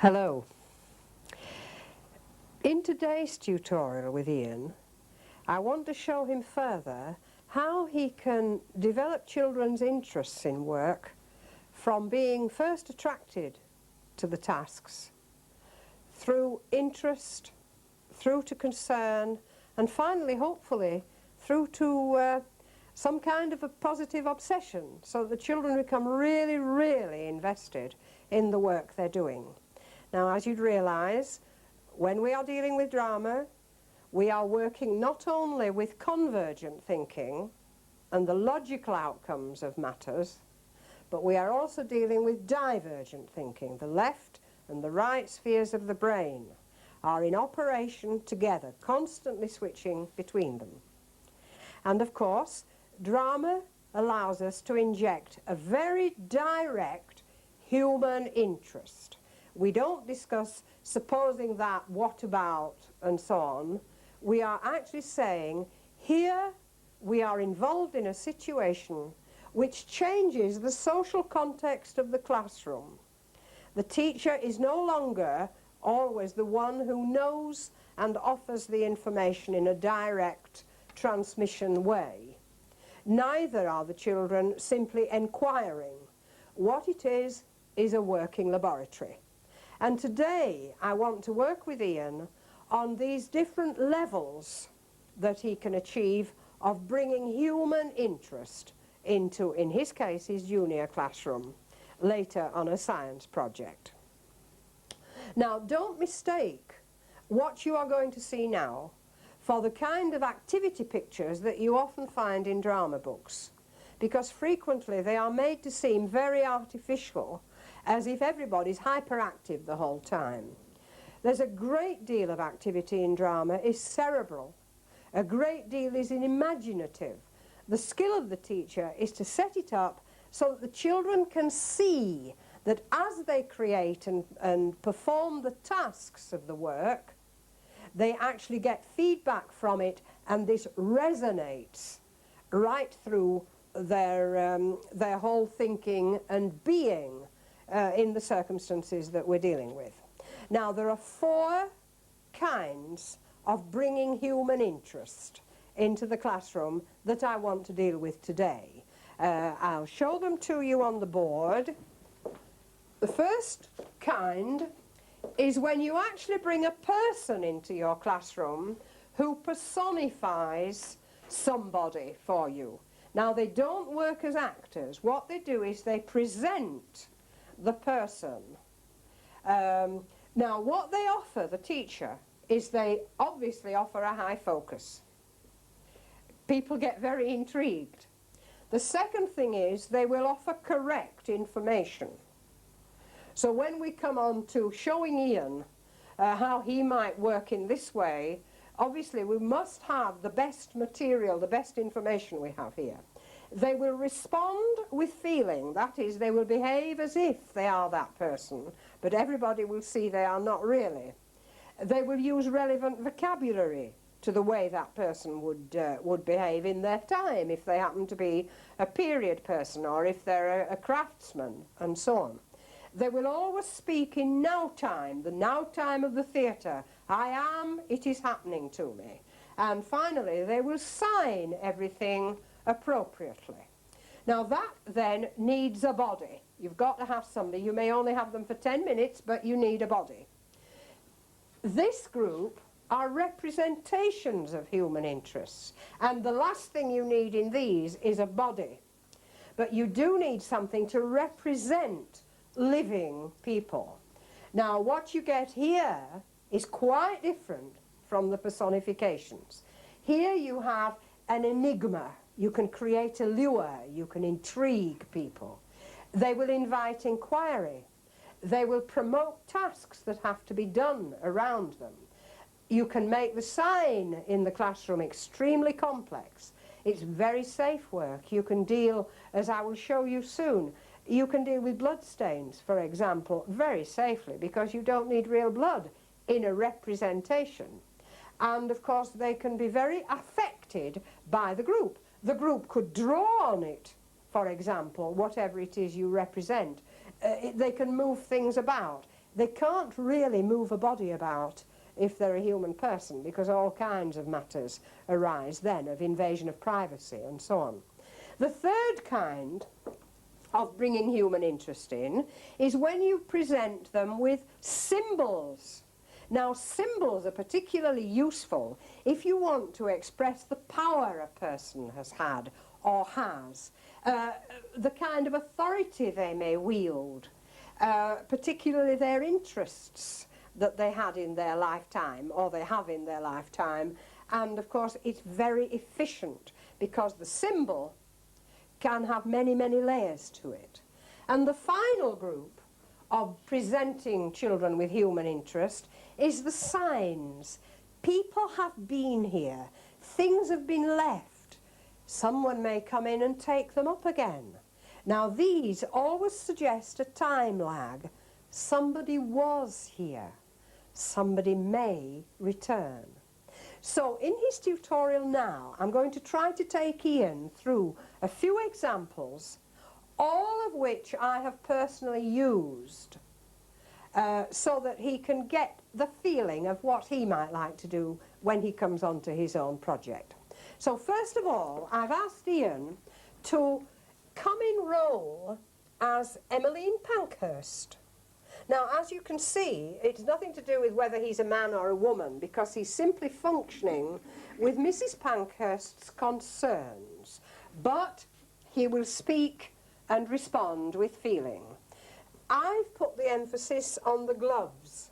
Hello. In today's tutorial with Ian, I want to show him further how he can develop children's interests in work from being first attracted to the tasks, through interest, through to concern, and finally, hopefully, through to some kind of a positive obsession, so that the children become really, really invested in the work they're doing. Now, as you'd realise, when we are dealing with drama, we are working not only with convergent thinking and the logical outcomes of matters, but we are also dealing with divergent thinking. The left and the right spheres of the brain are in operation together, constantly switching between them. And of course, drama allows us to inject a very direct human interest. We don't discuss supposing that, what about, and so on. We are actually saying, here we are involved in a situation which changes the social context of the classroom. The teacher is no longer always the one who knows and offers the information in a direct transmission way. Neither are the children simply enquiring. What it is a working laboratory. And today I want to work with Ian on these different levels that he can achieve of bringing human interest into, in his case, his junior classroom, later on a science project. Now, don't mistake what you are going to see now for the kind of activity pictures that you often find in drama books, because frequently they are made to seem very artificial, as if everybody's hyperactive the whole time. There's a great deal of activity in drama is cerebral. A great deal is imaginative. The skill of the teacher is to set it up so that the children can see that as they create and perform the tasks of the work, they actually get feedback from it, and this resonates right through their whole thinking and being in the circumstances that we're dealing with. Now, there are 4 kinds of bringing human interest into the classroom that I want to deal with today. I'll show them to you on the board. The first kind is when you actually bring a person into your classroom who personifies somebody for you. Now, they don't work as actors. What they do is they present the person. Now, what they offer, the teacher, is they obviously offer a high focus. People get very intrigued. The second thing is they will offer correct information. So when we come on to showing Ian how he might work in this way, obviously we must have the best material, the best information we have here. They will respond with feeling, that is, they will behave as if they are that person, but everybody will see they are not really. They will use relevant vocabulary to the way that person would behave in their time, if they happen to be a period person or if they're a craftsman, and so on. They will always speak in now time, the now time of the theatre. I am, it is happening to me. And finally, they will sign everything appropriately. Now, that then needs a body. You've got to have somebody. You may only have them for 10 minutes, but you need a body. This group are representations of human interests, and the last thing you need in these is a body. But you do need something to represent living people. Now, what you get here is quite different from the personifications. Here you have an enigma. You can create a lure. You can intrigue people. They will invite inquiry. They will promote tasks that have to be done around them. You can make the sign in the classroom extremely complex. It's very safe work. You can deal, as I will show you soon, you can deal with bloodstains, for example, very safely, because you don't need real blood in a representation. And of course they can be very affected by the group. The group could draw on it, for example, whatever it is you represent. They can move things about. They can't really move a body about if they're a human person, because all kinds of matters arise then of invasion of privacy and so on. The third kind of bringing human interest in is when you present them with symbols. Now, symbols are particularly useful if you want to express the power a person has had or has, the kind of authority they may wield, particularly their interests that they had in their lifetime or they have in their lifetime. And of course it's very efficient because the symbol can have many, many layers to it. And the final group of presenting children with human interest is the signs. People have been here, things have been left, someone may come in and take them up again. Now these always suggest a time lag. Somebody was here, somebody may return. So in his tutorial now, I'm going to try to take Ian through a few examples, all of which I have personally used, so that he can get the feeling of what he might like to do when he comes onto his own project. So first of all, I've asked Ian to come in role as Emmeline Pankhurst. Now, as you can see, it's nothing to do with whether he's a man or a woman, because he's simply functioning with Mrs. Pankhurst's concerns, but he will speak and respond with feeling. I've put the emphasis on the gloves,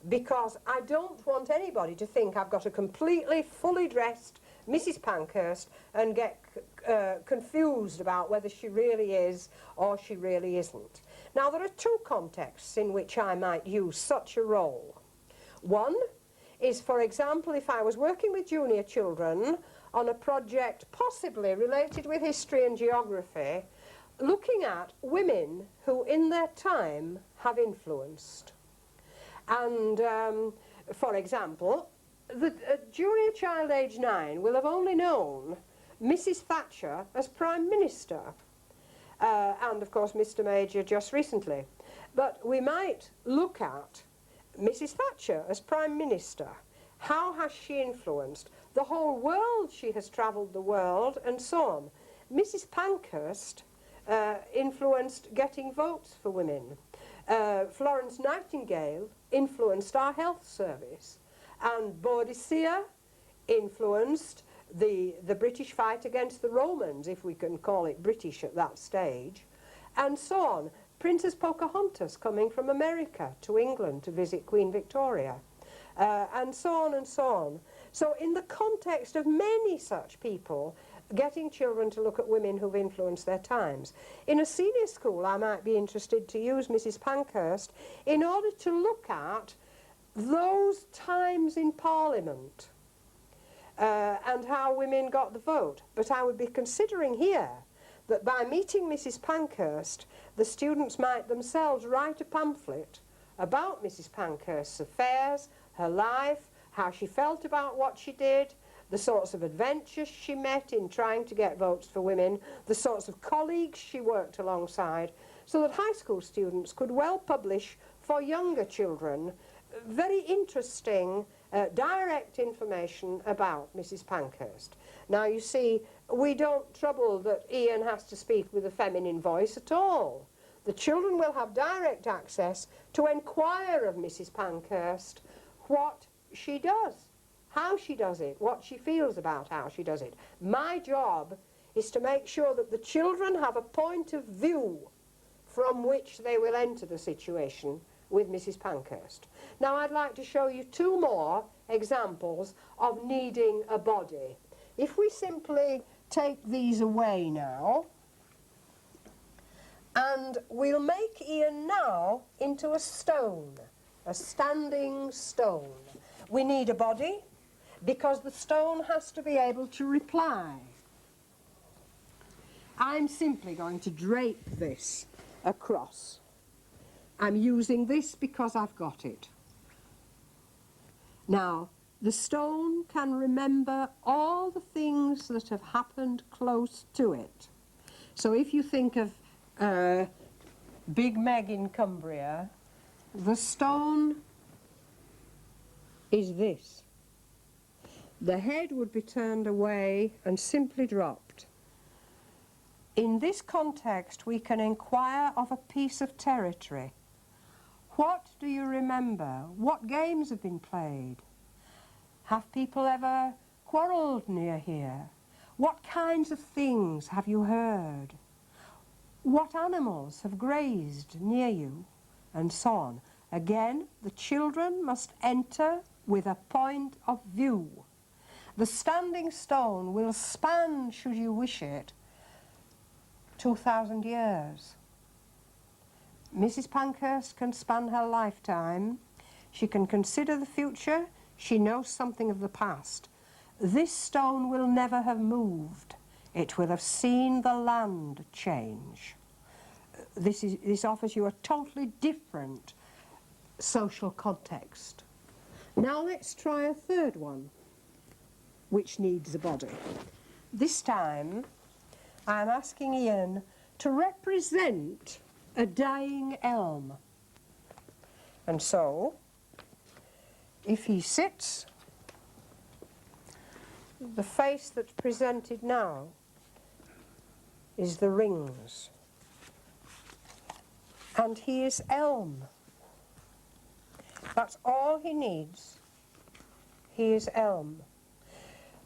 because I don't want anybody to think I've got a completely fully dressed Mrs. Pankhurst and get confused about whether she really is or she really isn't. Now, there are two contexts in which I might use such a role. One is, for example, if I was working with junior children on a project possibly related with history and geography, looking at women who in their time have influenced. And, for example, the junior child age 9 will have only known Mrs. Thatcher as Prime Minister, and of course Mr. Major just recently. But we might look at Mrs. Thatcher as Prime Minister. How has she influenced the whole world? She has travelled the world and so on. Mrs. Pankhurst influenced getting votes for women. Florence Nightingale influenced our health service, and Boadicea influenced the British fight against the Romans, if we can call it British at that stage, and so on. Princess Pocahontas coming from America to England to visit Queen Victoria, and so on and so on. So in the context of many such people, getting children to look at women who've influenced their times. In a senior school, I might be interested to use Mrs. Pankhurst in order to look at those times in Parliament and how women got the vote. But I would be considering here that by meeting Mrs. Pankhurst, the students might themselves write a pamphlet about Mrs. Pankhurst's affairs, her life, how she felt about what she did, the sorts of adventures she met in trying to get votes for women, the sorts of colleagues she worked alongside, so that high school students could well publish for younger children very interesting, direct information about Mrs. Pankhurst. Now, you see, we don't trouble that Ian has to speak with a feminine voice at all. The children will have direct access to enquire of Mrs. Pankhurst what she does, how she does it, what she feels about how she does it. My job is to make sure that the children have a point of view from which they will enter the situation with Mrs. Pankhurst. Now, I'd like to show you two more examples of needing a body. If we simply take these away now, and we'll make Ian now into a stone, a standing stone. We need a body, because the stone has to be able to reply. I'm simply going to drape this across. I'm using this because I've got it. Now, the stone can remember all the things that have happened close to it. So if you think of Big Meg in Cumbria, the stone is this. The head would be turned away and simply dropped. In this context, we can inquire of a piece of territory. What do you remember? What games have been played? Have people ever quarrelled near here? What kinds of things have you heard? What animals have grazed near you? And so on. Again, the children must enter with a point of view. The standing stone will span, should you wish it, 2,000 years. Mrs. Pankhurst can span her lifetime. She can consider the future. She knows something of the past. This stone will never have moved. It will have seen the land change. This offers you a totally different social context. Now let's try a third one, which needs a body. This time, I'm asking Ian to represent a dying elm. And so, if he sits, the face that's presented now is the rings. And he is elm. That's all he needs. He is elm.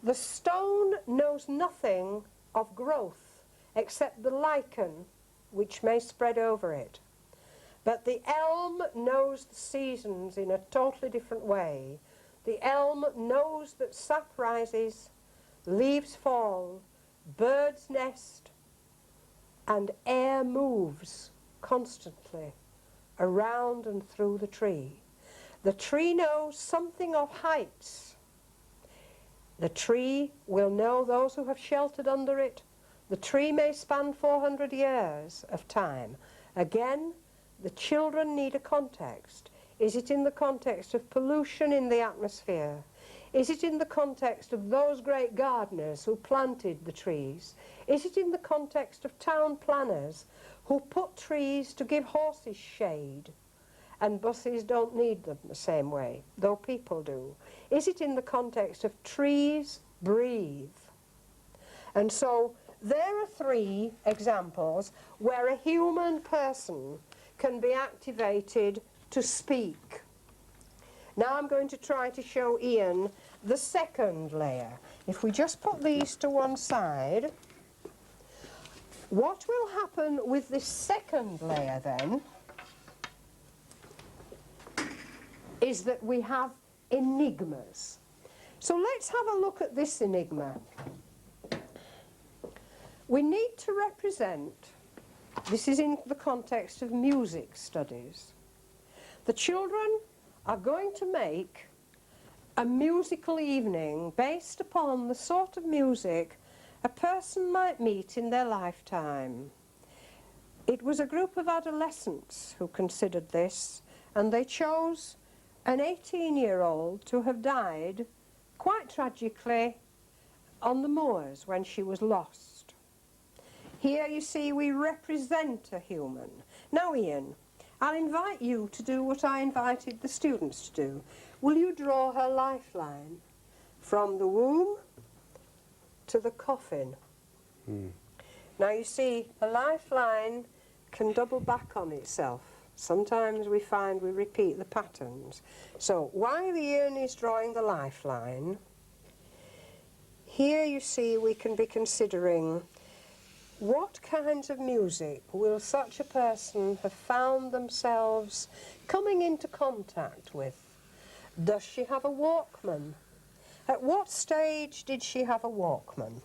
The stone knows nothing of growth except the lichen which may spread over it. But the elm knows the seasons in a totally different way. The elm knows that sap rises, leaves fall, birds nest, and air moves constantly around and through the tree. The tree knows something of heights. The tree will know those who have sheltered under it. The tree may span 400 years of time. Again, the children need a context. Is it in the context of pollution in the atmosphere? Is it in the context of those great gardeners who planted the trees? Is it in the context of town planners who put trees to give horses shade? And buses don't need them the same way, though people do. Is it in the context of trees breathe? And so there are three examples where a human person can be activated to speak. Now I'm going to try to show Ian the second layer. If we just put these to one side, what will happen with this second layer then is that we have enigmas. So let's have a look at this enigma. We need to represent, this is in the context of music studies. The children are going to make a musical evening based upon the sort of music a person might meet in their lifetime. It was a group of adolescents who considered this, and they chose an 18-year-old to have died quite tragically on the moors when she was lost. Here you see we represent a human. Now Ian, I'll invite you to do what I invited the students to do. Will you draw her lifeline from the womb to the coffin? Now you see, a lifeline can double back on itself. Sometimes we find we repeat the patterns. So while Ian is drawing the lifeline, here you see we can be considering what kinds of music will such a person have found themselves coming into contact with. Does she have a Walkman? At what stage did she have a Walkman?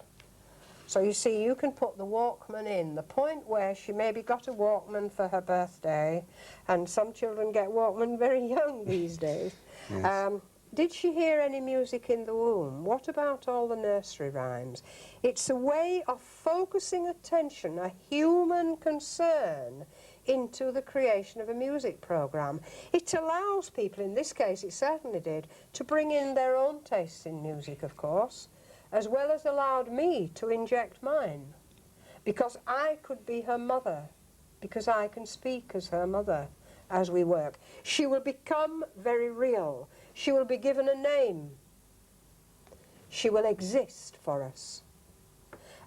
So you see, you can put the Walkman in, the point where she maybe got a Walkman for her birthday, and some children get Walkman very young these days. Yes. Did she hear any music in the womb? What about all the nursery rhymes? It's a way of focusing attention, a human concern, into the creation of a music programme. It allows people, in this case it certainly did, to bring in their own tastes in music, of course, as well as allowed me to inject mine, because I could be her mother, because I can speak as her mother, as we work. She will become very real. She will be given a name. She will exist for us.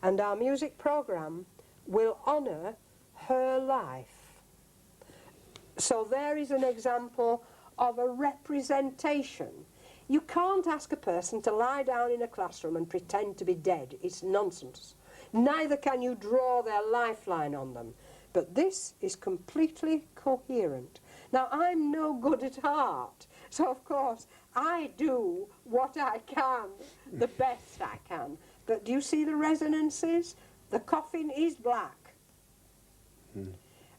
And our music program will honour her life. So there is an example of a representation. You can't ask a person to lie down in a classroom and pretend to be dead. It's nonsense. Neither can you draw their lifeline on them. But this is completely coherent. Now, I'm no good at art, so of course I do what I can, the best I can. But do you see the resonances? The coffin is black.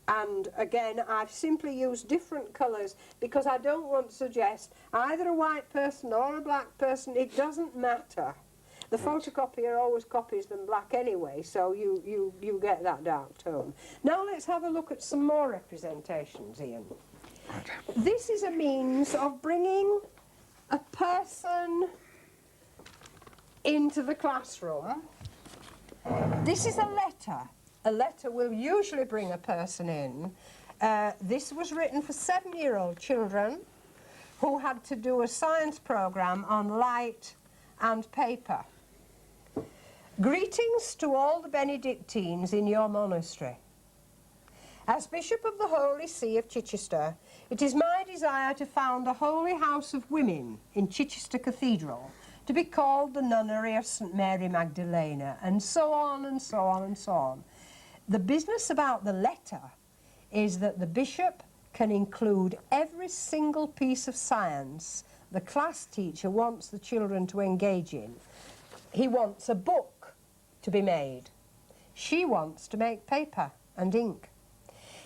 And again, I've simply used different colours because I don't want to suggest either a white person or a black person. It doesn't matter. The photocopier always copies them black anyway, so you get that dark tone. Now let's have a look at some more representations, Ian. Right. This is a means of bringing a person into the classroom. This is a letter. A letter will usually bring a person in. This was written for 7-year-old children who had to do a science program on light and paper. Greetings to all the Benedictines in your monastery. As Bishop of the Holy See of Chichester, it is my desire to found a holy house of women in Chichester Cathedral, to be called the Nunnery of St. Mary Magdalena, and so on and so on and so on. The business about the letter is that the bishop can include every single piece of science the class teacher wants the children to engage in. He wants a book to be made. She wants to make paper and ink.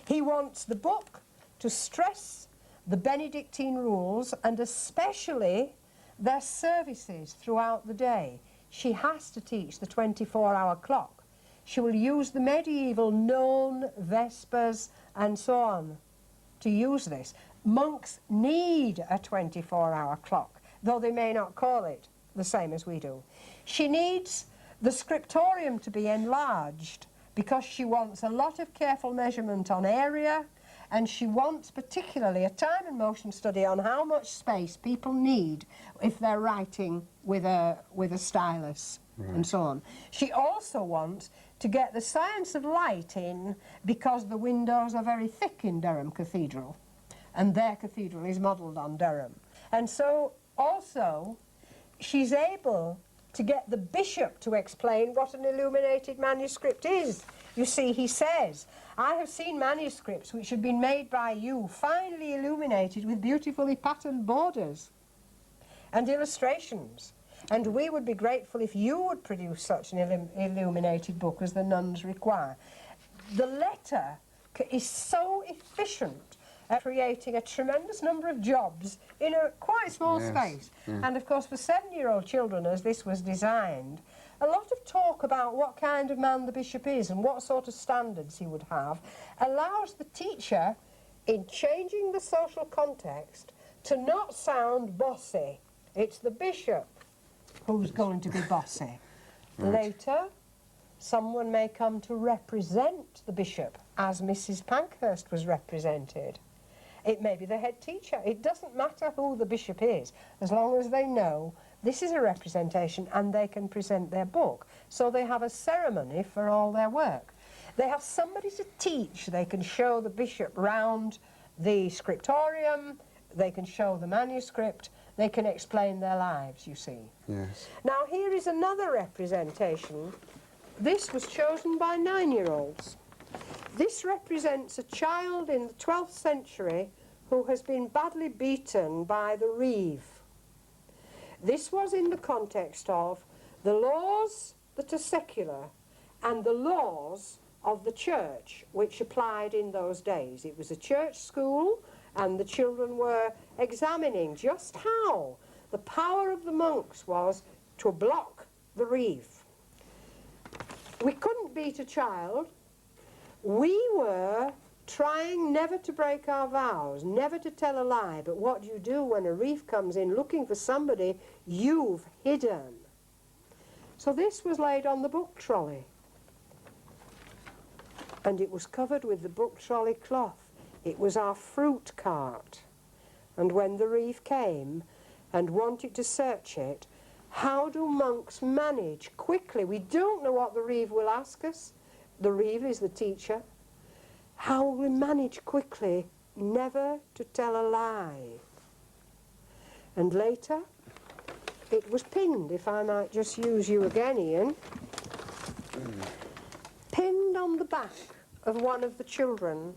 He wants the book to stress the Benedictine rules and especially their services throughout the day. She has to teach the 24-hour clock. She will use the medieval none, vespers and so on to use this. Monks need a 24-hour clock, though they may not call it the same as we do. She needs the scriptorium to be enlarged because she wants a lot of careful measurement on area, and she wants particularly a time and motion study on how much space people need if they're writing with a stylus, right, and so on. She also wants to get the science of light in because the windows are very thick in Durham Cathedral, and their cathedral is modelled on Durham. And so also she's able to get the bishop to explain what an illuminated manuscript is. You see, he says, I have seen manuscripts which have been made by you, finely illuminated with beautifully patterned borders and illustrations. And we would be grateful if you would produce such an illuminated book as the nuns require. The letter is so efficient at creating a tremendous number of jobs in a quite small space. And of course for 7-year-old children, as this was designed, a lot of talk about what kind of man the bishop is and what sort of standards he would have allows the teacher, in changing the social context, to not sound bossy. It's the bishop who's going to be bossy. Right. Later, someone may come to represent the bishop as Mrs. Pankhurst was represented. It may be the head teacher. It doesn't matter who the bishop is, as long as they know this is a representation and they can present their book. So they have a ceremony for all their work. They have somebody to teach. They can show the bishop round the scriptorium, they can show the manuscript, they can explain their lives, you see. Yes. Now here is another representation. This was chosen by 9-year-olds. This represents a child in the 12th century who has been badly beaten by the reeve. This was in the context of the laws that are secular and the laws of the church which applied in those days. It was a church school and the children were examining just how the power of the monks was to block the reeve. We couldn't beat a child. We were trying never to break our vows, never to tell a lie, but what do you do when a reeve comes in looking for somebody you've hidden? So this was laid on the book trolley, and it was covered with the book trolley cloth. It was our fruit cart. And when the reeve came and wanted to search it, how do monks manage quickly? We don't know what the reeve will ask us. The reeve is the teacher. How will we manage quickly never to tell a lie? And later, it was pinned, if I might just use you again, Ian, pinned on the back of one of the children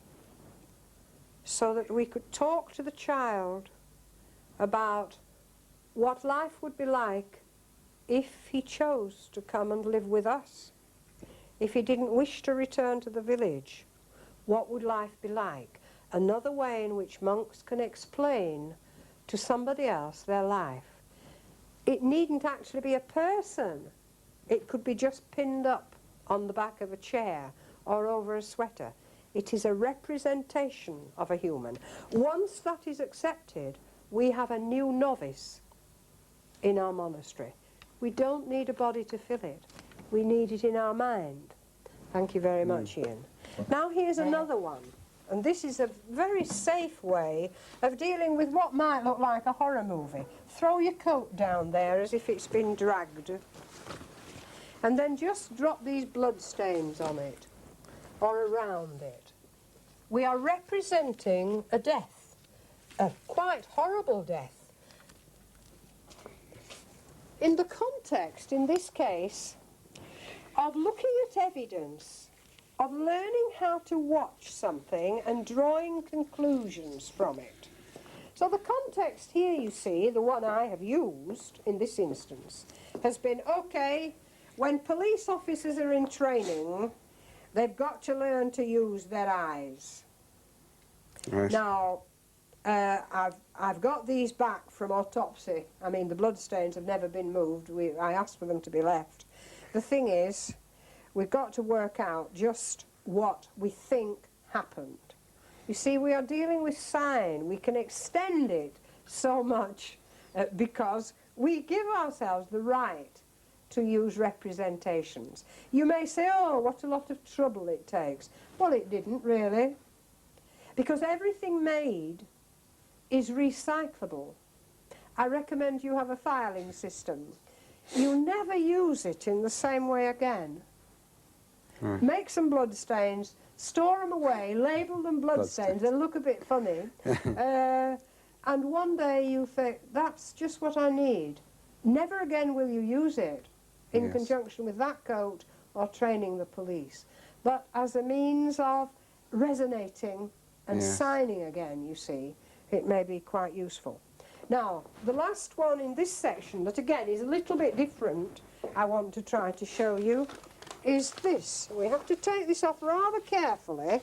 so that we could talk to the child about what life would be like if he chose to come and live with us. If he didn't wish to return to the village, what would life be like? Another way in which monks can explain to somebody else their life. It needn't actually be a person. It could be just pinned up on the back of a chair or over a sweater. It is a representation of a human. Once that is accepted, we have a new novice in our monastery. We don't need a body to fill it. We need it in our mind. Thank you very much, Ian. Now here's another one. And this is a very safe way of dealing with what might look like a horror movie. Throw your coat down there as if it's been dragged. And then just drop these blood stains on it or around it. We are representing a death, a quite horrible death. In the context, in this case, of looking at evidence, of learning how to watch something and drawing conclusions from it. So the context here, you see, the one I have used in this instance, has been, okay, when police officers are in training, they've got to learn to use their eyes. Right. Now, I've got these back from autopsy. I mean, the bloodstains have never been moved. I asked for them to be left. The thing is, we've got to work out just what we think happened. You see, we are dealing with sign. We can extend it so much because we give ourselves the right to use representations. You may say, oh, what a lot of trouble it takes. Well, it didn't really, because everything made is recyclable. I recommend you have a filing system. You never use it in the same way again. Make some blood stains, store them away, label them blood stains. They'll look a bit funny. And one day you think, that's just what I need. Never again will you use it in conjunction with that coat or training the police. But as a means of resonating and signing again, you see, it may be quite useful. Now, the last one in this section, that again is a little bit different, I want to try to show you, is this. We have to take this off rather carefully.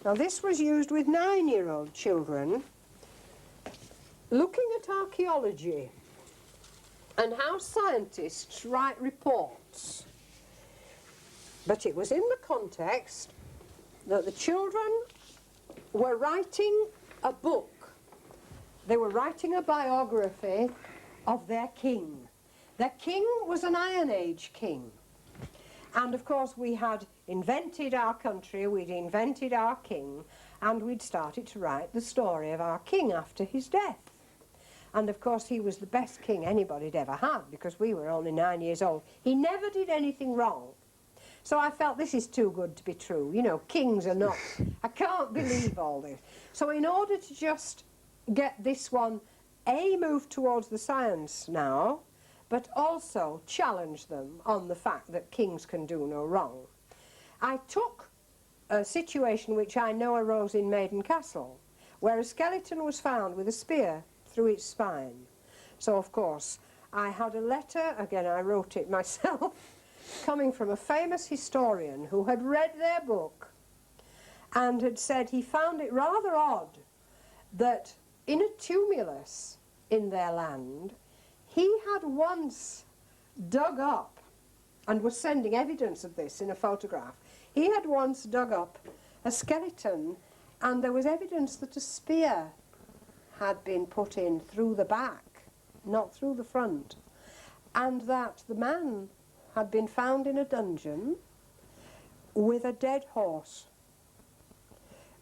Now, this was used with 9-year-old children, looking at archaeology and how scientists write reports. But it was in the context that the children were writing a book. They were writing a biography of their king. Their king was an Iron Age king. And of course we had invented our country, we'd invented our king, and we'd started to write the story of our king after his death. And of course he was the best king anybody'd ever had, because we were only 9 years old. He never did anything wrong. So I felt, this is too good to be true. You know, kings are not, I can't believe all this. So in order to just get this one, move towards the science now, but also challenge them on the fact that kings can do no wrong, I took a situation which I know arose in Maiden Castle, where a skeleton was found with a spear through its spine. So of course I had a letter, again I wrote it myself, coming from a famous historian who had read their book and had said he found it rather odd that in a tumulus in their land he had once dug up, and was sending evidence of this in a photograph, he had once dug up a skeleton and there was evidence that a spear had been put in through the back, not through the front, and that the man had been found in a dungeon with a dead horse.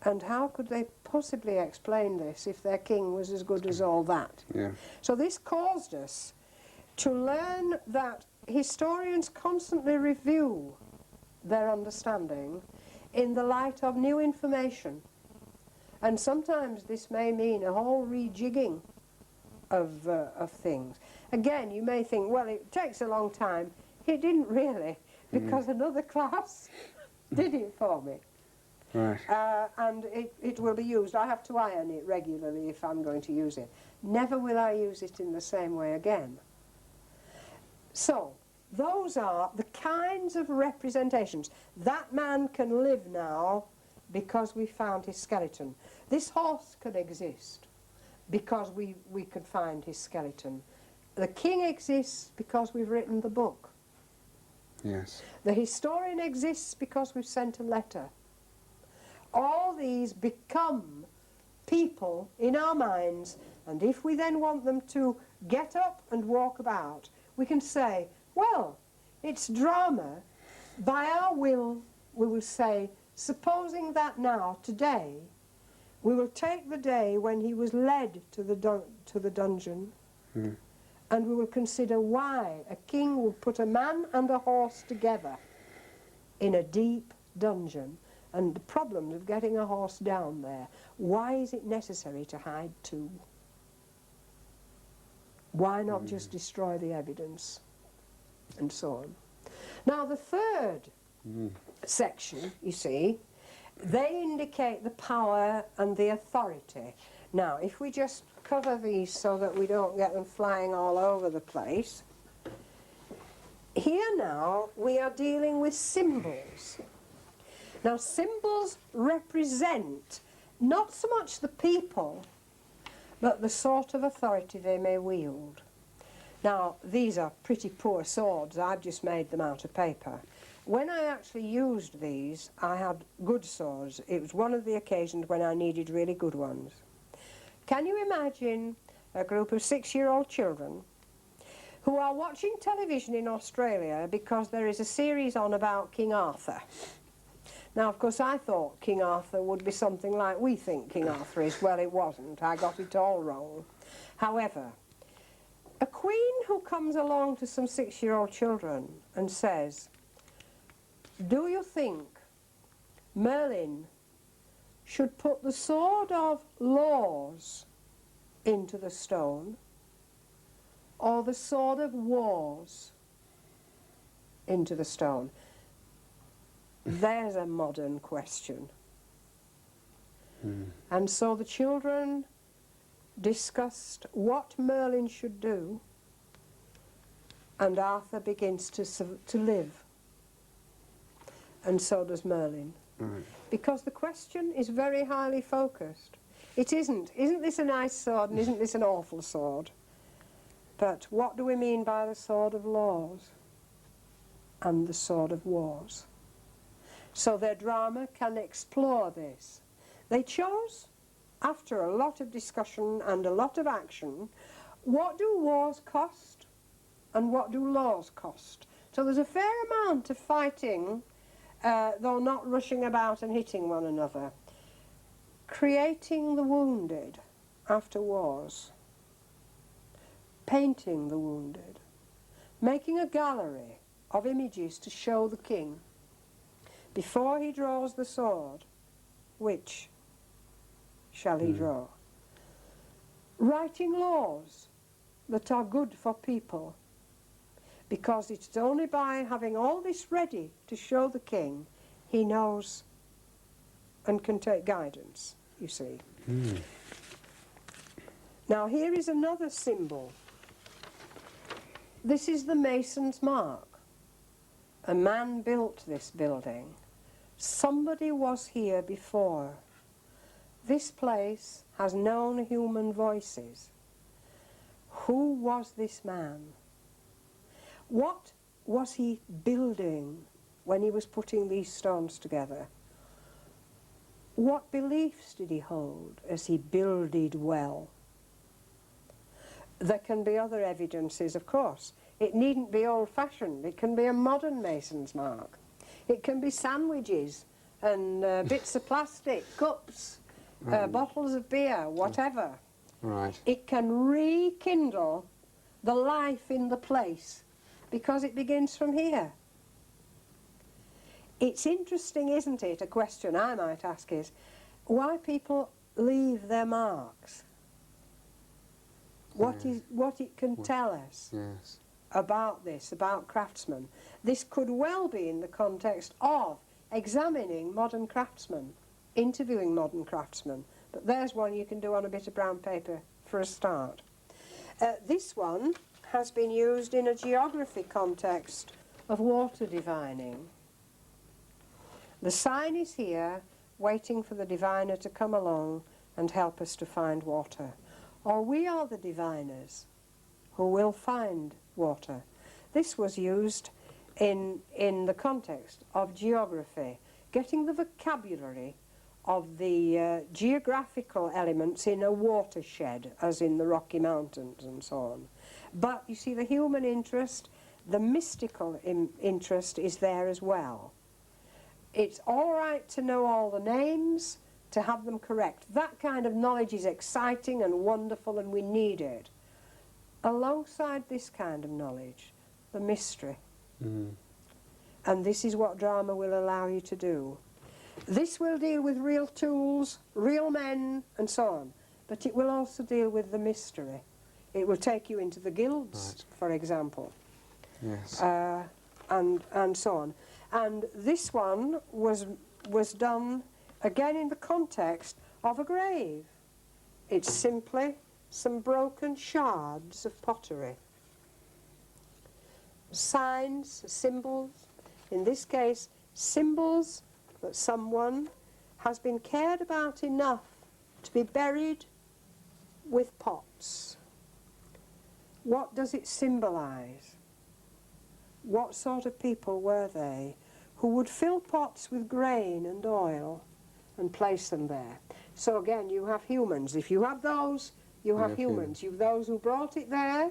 And how could they possibly explain this if their king was as good as all that? Yeah. So this caused us to learn that historians constantly review their understanding in the light of new information. And sometimes this may mean a whole rejigging of things. Again, you may think, well, it takes a long time. It didn't really, because another class did it for me. Right. And it will be used. I have to iron it regularly if I'm going to use it. Never will I use it in the same way again. So, those are the kinds of representations. That man can live now because we found his skeleton. This horse can exist because we could find his skeleton. The king exists because we've written the book. Yes. The historian exists because we've sent a letter. All these become people in our minds, and if we then want them to get up and walk about, we can say, well, it's drama. By our will, we will say, supposing that now, today, we will take the day when he was led to the dungeon, and we will consider why a king would put a man and a horse together in a deep dungeon, and the problems of getting a horse down there. Why is it necessary to hide two? Why not just destroy the evidence? And so on. Now the third section, you see, they indicate the power and the authority. Now, if we just cover these so that we don't get them flying all over the place, here now we are dealing with symbols. Now, symbols represent not so much the people, but the sort of authority they may wield. Now, these are pretty poor swords. I've just made them out of paper. When I actually used these, I had good swords. It was one of the occasions when I needed really good ones. Can you imagine a group of 6-year-old children who are watching television in Australia because there is a series on about King Arthur? Now, of course, I thought King Arthur would be something like we think King Arthur is. Well, it wasn't. I got it all wrong. However, a queen who comes along to some 6-year-old children and says, do you think Merlin should put the sword of laws into the stone, or the sword of wars into the stone? There's a modern question. And so the children discussed what Merlin should do, and Arthur begins to live. And so does Merlin. Right. Because the question is very highly focused. It isn't this a nice sword and isn't this an awful sword? But what do we mean by the sword of laws and the sword of wars? So their drama can explore this. They chose, after a lot of discussion and a lot of action, what do wars cost and what do laws cost? So there's a fair amount of fighting, though not rushing about and hitting one another. Creating the wounded after wars. Painting the wounded. Making a gallery of images to show the king. Before he draws the sword, which shall he draw? Writing laws that are good for people, because it's only by having all this ready to show the king he knows and can take guidance, you see. Now here is another symbol. This is the mason's mark. A man built this building. Somebody was here before. This place has known human voices. Who was this man? What was he building when he was putting these stones together? What beliefs did he hold as he builded well? There can be other evidences, of course. It needn't be old-fashioned. It can be a modern mason's mark. It can be sandwiches and bits of plastic, cups, bottles of beer, whatever. Right. It can rekindle the life in the place because it begins from here. It's interesting, isn't it? A question I might ask is why people leave their marks. What it can tell us Yes. about this, about craftsmen. This could well be in the context of examining modern craftsmen, interviewing modern craftsmen. But there's one you can do on a bit of brown paper for a start. This one has been used in a geography context of water divining. The sign is here, waiting for the diviner to come along and help us to find water. Or we are the diviners who will find water. This was used in the context of geography, getting the vocabulary of the geographical elements in a watershed, as in the Rocky Mountains and so on. But you see, the human interest, the mystical interest is there as well. It's all right to know all the names, to have them correct. That kind of knowledge is exciting and wonderful, and we need it. Alongside this kind of knowledge, the mystery. Mm. And this is what drama will allow you to do. This will deal with real tools, real men, and so on. But it will also deal with the mystery. It will take you into the guilds, Right. for example. Yes. And so on. And this one was done, again, in the context of a grave. It's simply some broken shards of pottery. Signs, symbols, in this case, symbols that someone has been cared about enough to be buried with pots. What does it symbolize? What sort of people were they who would fill pots with grain and oil and place them there? So again, you have humans. If you have those, you have humans. You have those who brought it there,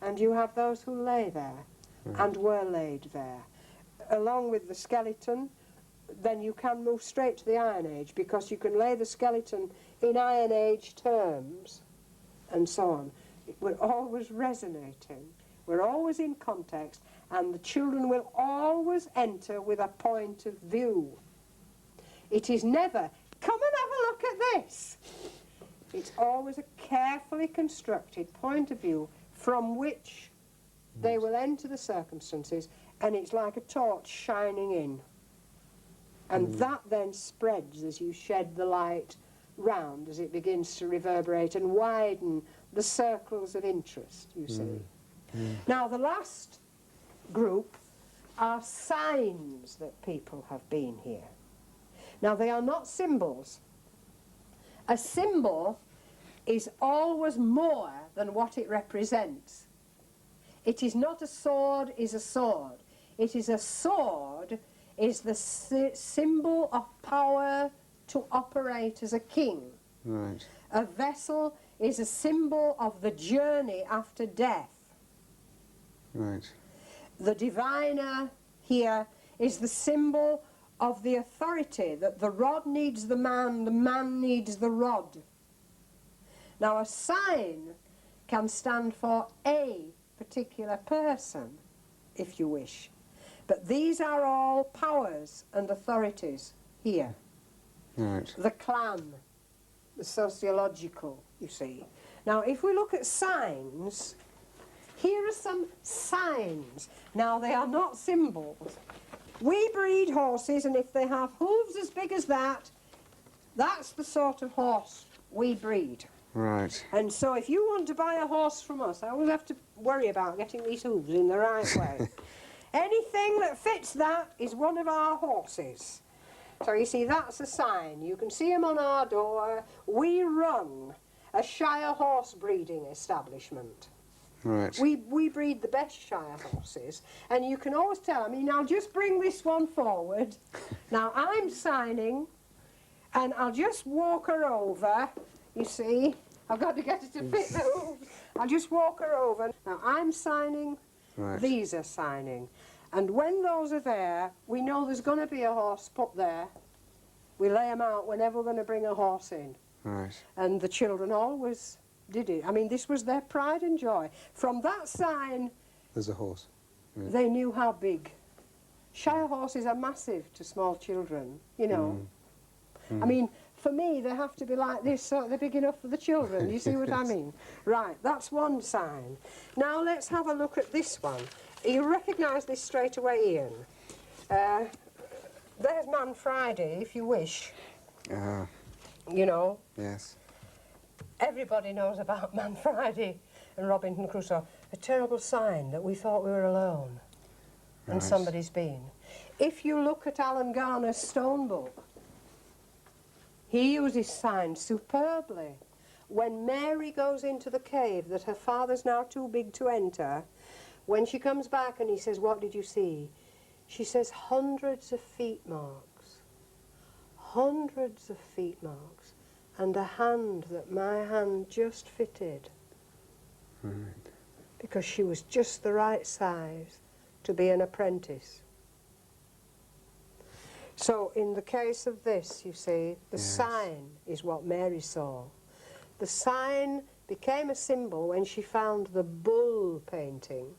and you have those who lay there and were laid there. Along with the skeleton, then you can move straight to the Iron Age, because you can lay the skeleton in Iron Age terms and so on. We're always resonating. We're always in context, and the children will always enter with a point of view. It is never, come and have a look at this. It's always a carefully constructed point of view from which they will enter the circumstances, and it's like a torch shining in. And that then spreads as you shed the light round, as it begins to reverberate and widen the circles of interest, you see. Now, the last group are signs that people have been here. Now, they are not symbols. A symbol is always more than what it represents. It is not a sword, is a sword. It is a sword, is the symbol of power to operate as a king. Right. A vessel is a symbol of the journey after death. Right. The diviner here is the symbol of the authority, that the rod needs the man needs the rod. Now, a sign can stand for a particular person, if you wish. But these are all powers and authorities here. Right. The clan, the sociological, you see. Now, if we look at signs, here are some signs. Now, they are not symbols. We breed horses, and if they have hooves as big as that, that's the sort of horse we breed. Right. And so if you want to buy a horse from us, I always have to worry about getting these hooves in the right way. Anything that fits that is one of our horses. So you see, that's a sign. You can see them on our door. We run a Shire horse breeding establishment. Right. We breed the best Shire horses, and you can always tell, I mean, I'll just bring this one forward. Now, I'm signing, and I'll just walk her over, you see. I've got to get it to fit the hooves. I'll just walk her over. Now, I'm signing, Right. these are signing. And when those are there, we know there's going to be a horse put there We lay them out whenever we're going to bring a horse in. Right. And the children always did it. I mean, this was their pride and joy. From that sign, There's a horse. Yeah. they knew how big. Shire horses are massive to small children, you know. I mean, for me, they have to be like this so they're big enough for the children. You see what I mean? Right, that's one sign. Now let's have a look at this one. You recognise this straight away, Ian. There's Man Friday, if you wish. You know. Yes. Everybody knows about Man Friday and Robinson Crusoe. A terrible sign that we thought we were alone. And Right. somebody's been. If you look at Alan Garner's stone book, he uses signs superbly. When Mary goes into the cave that her father's now too big to enter, when she comes back and he says, "What did you see?" She says, "Hundreds of feet marks. Hundreds of feet marks. And a hand that my hand just fitted." Right. Because she was just the right size to be an apprentice. So in the case of this, you see, the Yes. sign is what Mary saw. The sign became a symbol when she found the bull painting.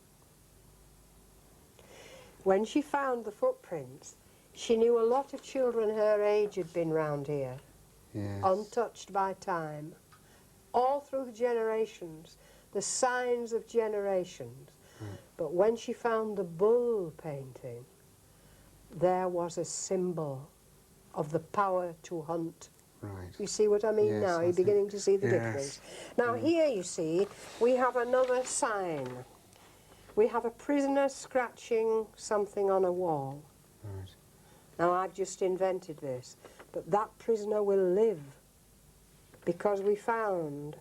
When she found the footprints, she knew a lot of children her age had been round here, Yes. untouched by time, all through the generations, the signs of generations. But when she found the bull painting, there was a symbol of the power to hunt. Right. You see what I mean Yes, now? I You're see. beginning to see the Yes. difference. Now here, you see, we have another sign. We have a prisoner scratching something on a wall. Right. Now I've just invented this, but that prisoner will live because we found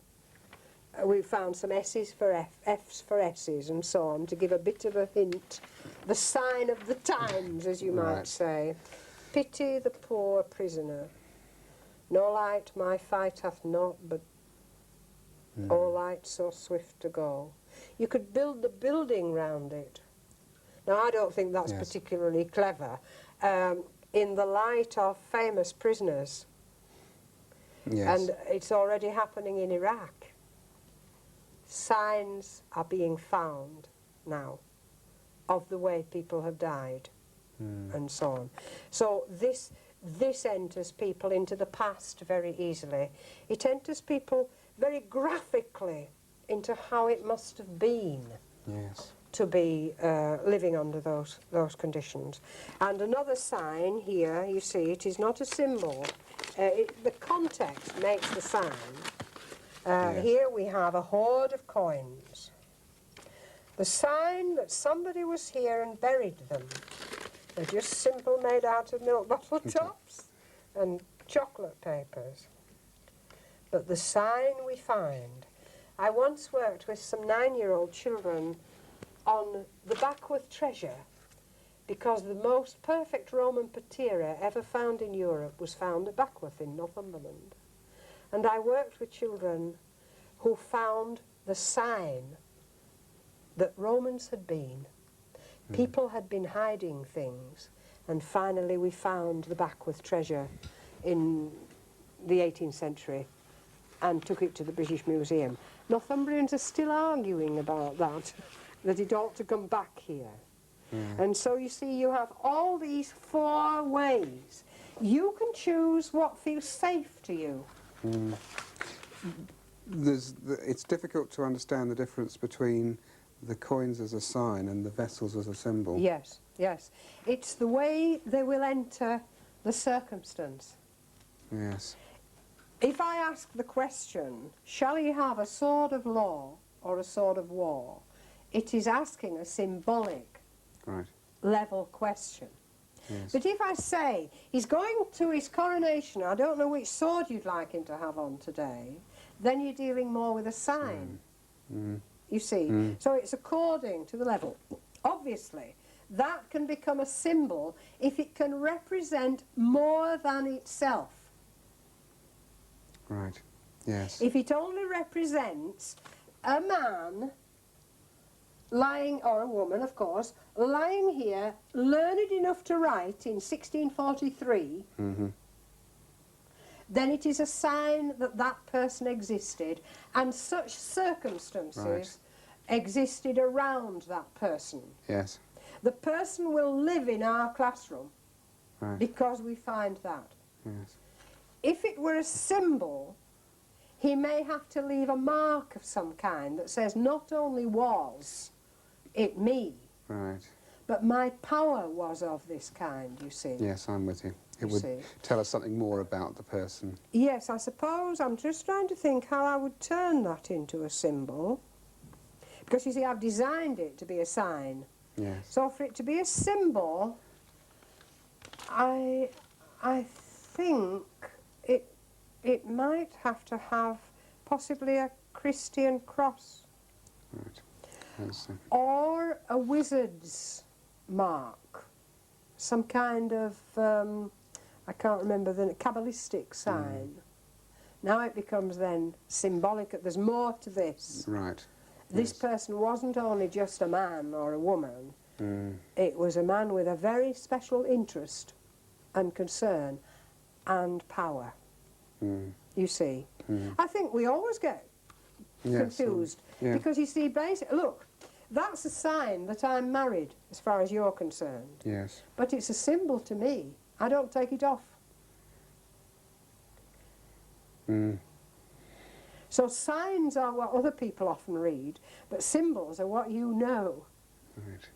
some S's for F's for S's and so on to give a bit of a hint. The sign of the times, as you might Right. say. Pity the poor prisoner. No light my fight hath not, but all light so swift to go. You could build the building round it. Now I don't think that's Yes. particularly clever. In the light of famous prisoners, Yes. and it's already happening in Iraq. Signs are being found now of the way people have died and so on. So this enters people into the past very easily. It enters people very graphically into how it must have been Yes. to be living under those conditions. And another sign here, you see, it is not a symbol. The context makes the sign. Yes. Here we have a hoard of coins. The sign that somebody was here and buried them. They're just simple, made out of milk bottle tops and chocolate papers. But the sign we find. I once worked with some 9-year-old children on the Backworth treasure, because the most perfect Roman patera ever found in Europe was found at Backworth in Northumberland. And I worked with children who found the sign that Romans had been. People had been hiding things, and finally we found the Backworth treasure in the 18th century and took it to the British Museum. Northumbrians are still arguing about that it ought to come back here. And so you see, you have all these 4 ways. You can choose what feels safe to you. It's difficult to understand the difference between the coins as a sign and the vessels as a symbol. Yes, yes. It's the way they will enter the circumstance. Yes. If I ask the question, shall he have a sword of law or a sword of war, it is asking a symbolic Right. level question. Yes. But if I say, he's going to his coronation, I don't know which sword you'd like him to have on today, then you're dealing more with a sign. You see? So it's according to the level. Obviously, that can become a symbol if it can represent more than itself. Right. Yes. If it only represents a man lying, or a woman, of course, lying here, learned enough to write in 1643, then it is a sign that that person existed, and such circumstances existed around that person. Yes. The person will live in our classroom Right. because we find that. Yes. If it were a symbol, he may have to leave a mark of some kind that says not only was it me, Right. but my power was of this kind, you see. Yes, I'm with you. It You would see. tell us something more about the person. Yes, I suppose I'm just trying to think how I would turn that into a symbol. Because, you see, I've designed it to be a sign. Yes. So for it to be a symbol, I think it might have to have possibly a Christian cross. Right. That's, Or a wizard's mark. Some kind of, I can't remember the Kabbalistic sign. Now it becomes then symbolic. There's more to this. right. This Yes. person wasn't only just a man or a woman. Mm. It was a man with a very special interest and concern and power, Mm. you see. Mm. I think we always get Yes, confused. yeah. Because, you see, look, that's a sign that I'm married, as far as you're concerned. Yes. But it's a symbol to me. I don't take it off. Mm. So signs are what other people often read, but symbols are what you know. Right.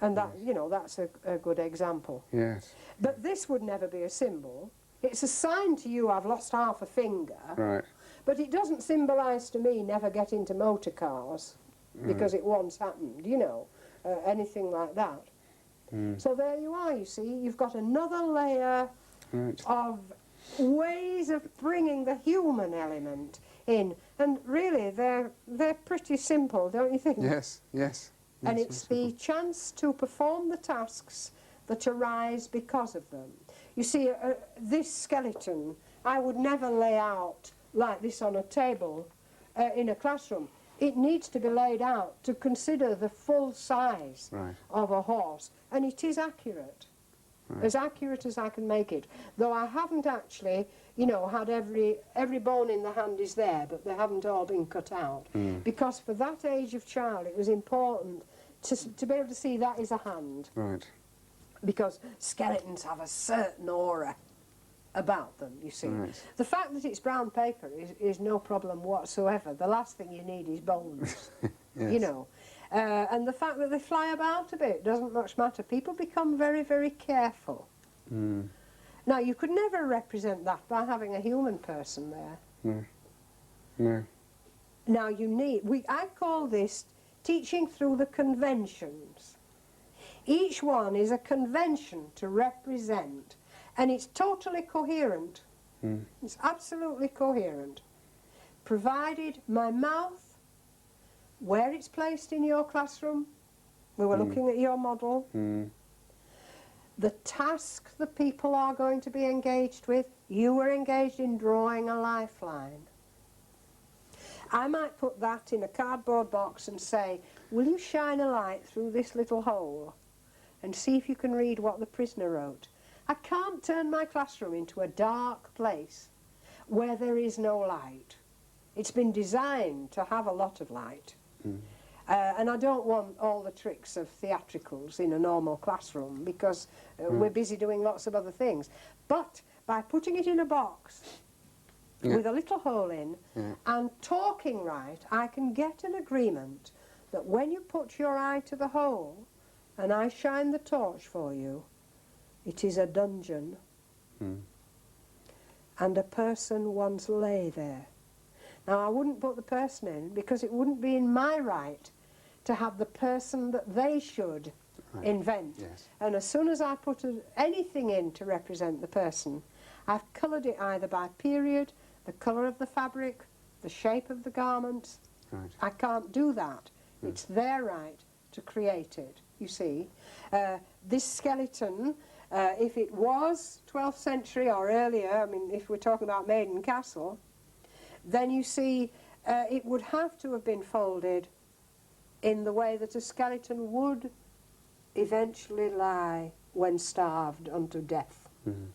And that, you know, that's a good example. Yes. But this would never be a symbol. It's a sign to you I've lost half a finger, Right. but it doesn't symbolise to me never get into motor cars because it once happened, you know, anything like that. Mm. So there you are, you see, you've got another layer Right. of ways of bringing the human element in. And really, they're pretty simple, don't you think? Yes. Yes. And Yes, it's very the chance to perform the tasks that arise because of them. You see, this skeleton, I would never lay out like this on a table in a classroom. It needs to be laid out to consider the full size Right. of a horse, and it is accurate. Right. As accurate as I can make it. Though I haven't actually, you know, had every bone in the hand is there, but they haven't all been cut out. Mm. Because for that age of child, it was important to be able to see that is a hand. Right. Because skeletons have a certain aura about them, you see. Right. The fact that it's brown paper is no problem whatsoever. The last thing you need is bones, Yes. you know. And the fact that they fly about a bit doesn't much matter. People become very, very careful. Mm. Now, you could never represent that by having a human person there. No. No. Now, I call this teaching through the conventions. Each one is a convention to represent, and it's totally coherent. Mm. It's absolutely coherent. Provided my mouth, where it's placed in your classroom, we were looking at your model, Mm. the task the people are going to be engaged with, you were engaged in drawing a lifeline. I might put that in a cardboard box and say, will you shine a light through this little hole and see if you can read what the prisoner wrote? I can't turn my classroom into a dark place where there is no light. It's been designed to have a lot of light. Mm. And I don't want all the tricks of theatricals in a normal classroom because we're busy doing lots of other things. But by putting it in a box with a little hole in and talking right, I can get an agreement that when you put your eye to the hole and I shine the torch for you, it is a dungeon. Mm. And a person once lay there. Now, I wouldn't put the person in because it wouldn't be in my right to have the person that they should invent. Yes. And as soon as I put anything in to represent the person, I've coloured it either by period, the colour of the fabric, the shape of the garment. Right. I can't do that. It's their right to create it, you see. This skeleton, if it was 12th century or earlier, I mean, if we're talking about Maiden Castle, then you see it would have to have been folded in the way that a skeleton would eventually lie when starved unto death. Mm.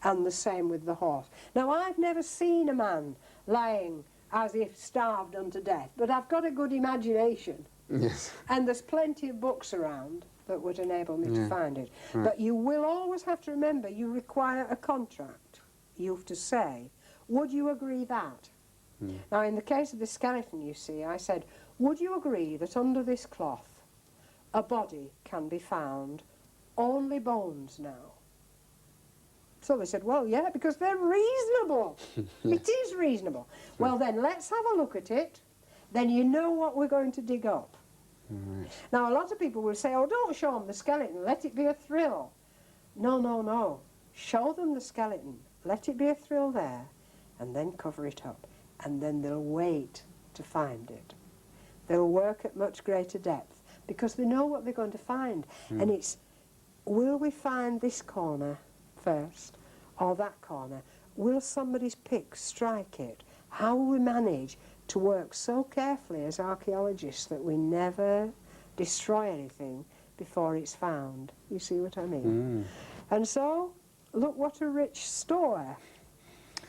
And the same with the horse. Now, I've never seen a man lying as if starved unto death, but I've got a good imagination. Yes. And there's plenty of books around that would enable me to find it. Right. But you will always have to remember, you require a contract. You have to say, would you agree that? Now, in the case of the skeleton, you see, I said, would you agree that under this cloth a body can be found, only bones now? So they said, well, yeah, because they're reasonable. Yes. It is reasonable. Well, then, let's have a look at it. Then you know what we're going to dig up. Right. Now, a lot of people will say, oh, don't show them the skeleton, let it be a thrill. No, no, no. Show them the skeleton, let it be a thrill there, and then cover it up. And then they'll wait to find it. They'll work at much greater depth because they know what they're going to find. And it's, will we find this corner first or that corner? Will somebody's pick strike it? How will we manage to work so carefully as archaeologists that we never destroy anything before it's found? You see what I mean? And so, look what a rich store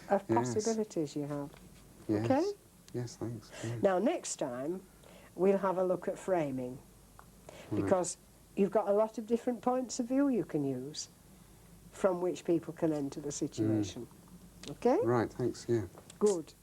of possibilities you have. Yes. Okay? Yes, thanks. Now, next time, we'll have a look at framing, because you've got a lot of different points of view you can use from which people can enter the situation. Okay? Right, thanks, yeah. Good.